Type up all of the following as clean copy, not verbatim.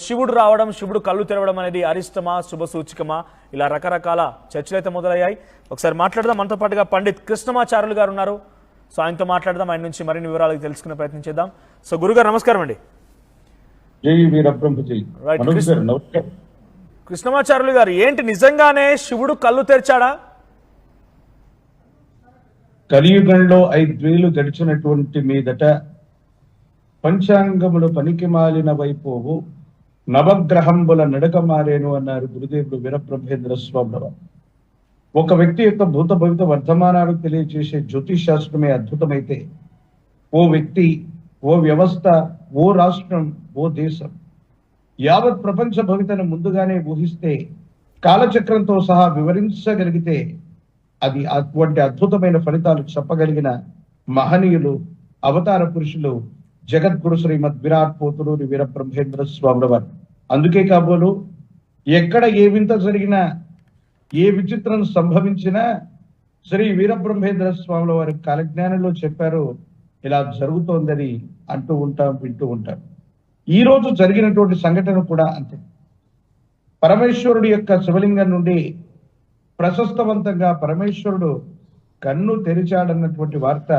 శివుడు రావడం, శివుడు కళ్ళు తెరవడం అనేది అరిష్టమా, శుభ సూచకమా, ఇలా రకరకాల చర్చలు అయితే మొదలయ్యాయి. ఒకసారి మాట్లాడదాం. మనతో పాటుగా పండిత్ కృష్ణమాచార్యులు గారు ఉన్నారు. సో ఆయనతో మాట్లాడదాం, ఆయన నుంచి మరిన్ని వివరాలు తెలుసుకునే ప్రయత్నం చేద్దాం. సో గురుగారు నమస్కారం అండి. కృష్ణమాచార్యులు గారు, ఏంటి నిజంగానే శివుడు కళ్ళు తెరిచాడా? కలియుగంలో 5 ఏళ్లు గడిచినటువంటి మీదట పంచాంగములు పనికి మాలిన వైపోవు, నవగ్రహంబుల నడక మారేను అన్నారు గురుదేవుడు వీరబ్రహ్మేంద్ర స్వామి. ఒక వ్యక్తి యొక్క భూత భవిత వర్ధమానాలు తెలియజేసే జ్యోతిష్ శాస్త్రమే అద్భుతమైతే, ఓ వ్యక్తి, ఓ వ్యవస్థ, ఓ రాష్ట్రం, ఓ దేశం యావత్ ప్రపంచ భవితను ముందుగానే ఊహిస్తే, కాలచక్రంతో సహా వివరించగలిగితే అది అటువంటి అద్భుతమైన ఫలితాలు చెప్పగలిగిన మహనీయులు, అవతార పురుషులు జగద్గురు శ్రీమద్ విరాట్ పోతులూరి వీరబ్రహ్మేంద్ర స్వామి వారు. అందుకే కాబోలు ఎక్కడ ఏ వింత జరిగినా, ఏ విచిత్రం సంభవించినా శ్రీ వీరబ్రహ్మేంద్ర స్వాముల వారి కాలజ్ఞానంలో చెప్పారు, ఇలా జరుగుతోందని అంటూ ఉంటాం, వింటూ ఉంటాం. ఈ రోజు జరిగినటువంటి సంఘటన కూడా అంతే. పరమేశ్వరుడి యొక్క శివలింగం నుండి ప్రశస్తవంతంగా పరమేశ్వరుడు కన్ను తెరిచాడన్నటువంటి వార్త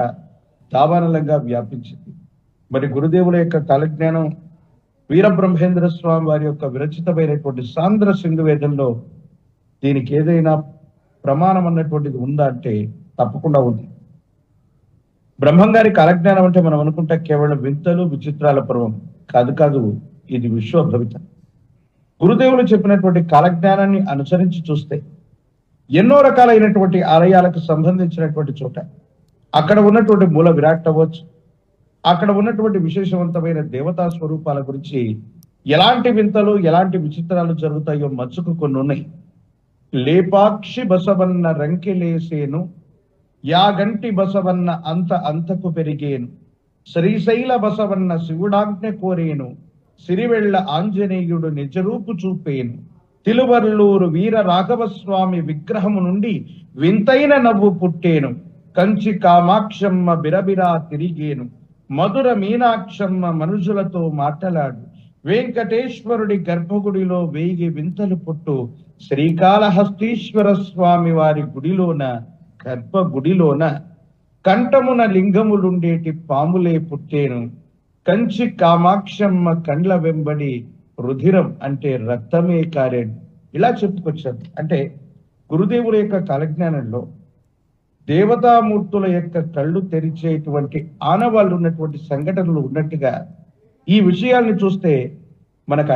దావానలంగా వ్యాపించింది. మరి గురుదేవుల యొక్క కాలజ్ఞానం, వీరబ్రహ్మేంద్ర స్వామి వారి యొక్క విరచితమైనటువంటి సాంద్ర సింధు వేదంలో దీనికి ఏదైనా ప్రమాణం అన్నటువంటిది ఉందా అంటే తప్పకుండా ఉంది. బ్రహ్మంగారి కాలజ్ఞానం అంటే మనం అనుకుంటా కేవలం వింతలు విచిత్రాల పర్వం కాదు, ఇది విశ్వభవిత. గురుదేవులు చెప్పినటువంటి కాలజ్ఞానాన్ని అనుసరించి చూస్తే ఎన్నో రకాలైనటువంటి ఆలయాలకు సంబంధించినటువంటి చోట అక్కడ ఉన్నటువంటి మూల విరాట్ అవ్వచ్చు, అక్కడ ఉన్నటువంటి విశేషవంతమైన దేవతా స్వరూపాల గురించి ఎలాంటి వింతలు, ఎలాంటి విచిత్రాలు జరుగుతాయో మచ్చుకు కొన్ని ఉన్నాయి. లేపాక్షి బసవన్న రంకెలేసేను, యాగంటి బసవన్న అంతకు పెరిగేను, శ్రీశైల బసవన్న శివుడాజ్ఞ కోరేను, సిరివెళ్ల ఆంజనేయుడు నిజరూపు చూపేను, తిలువర్లూరు వీర రాఘవస్వామి విగ్రహము నుండి వింతైన నవ్వు పుట్టేను, కంచి కామాక్షమ్మ బిరబిరా తిరిగేను, మధుర మీనాక్షమ్మ మనుషులతో మాటలాడు, వెంకటేశ్వరుడి గర్భగుడిలో వేయి వింతలు పుట్టు, శ్రీకాళహస్తీశ్వర స్వామి వారి గుడిలోన గర్భగుడిలోన కంఠమున లింగములుండేటి పాములే పుట్టేను, కంచి కామాక్షమ్మ కండ్ల వెంబడి రుధిరం అంటే రక్తమే కారేను. ఇలా చెప్పుకొచ్చారు. అంటే గురుదేవుల యొక్క కాలజ్ఞానంలో దేవతామూర్తుల యొక్క కళ్ళు తెరిచేటువంటి ఆనవాళ్ళు ఉన్నటువంటి సంఘటనలు ఉన్నట్టుగా ఈ విషయాల్ని చూస్తే మనకు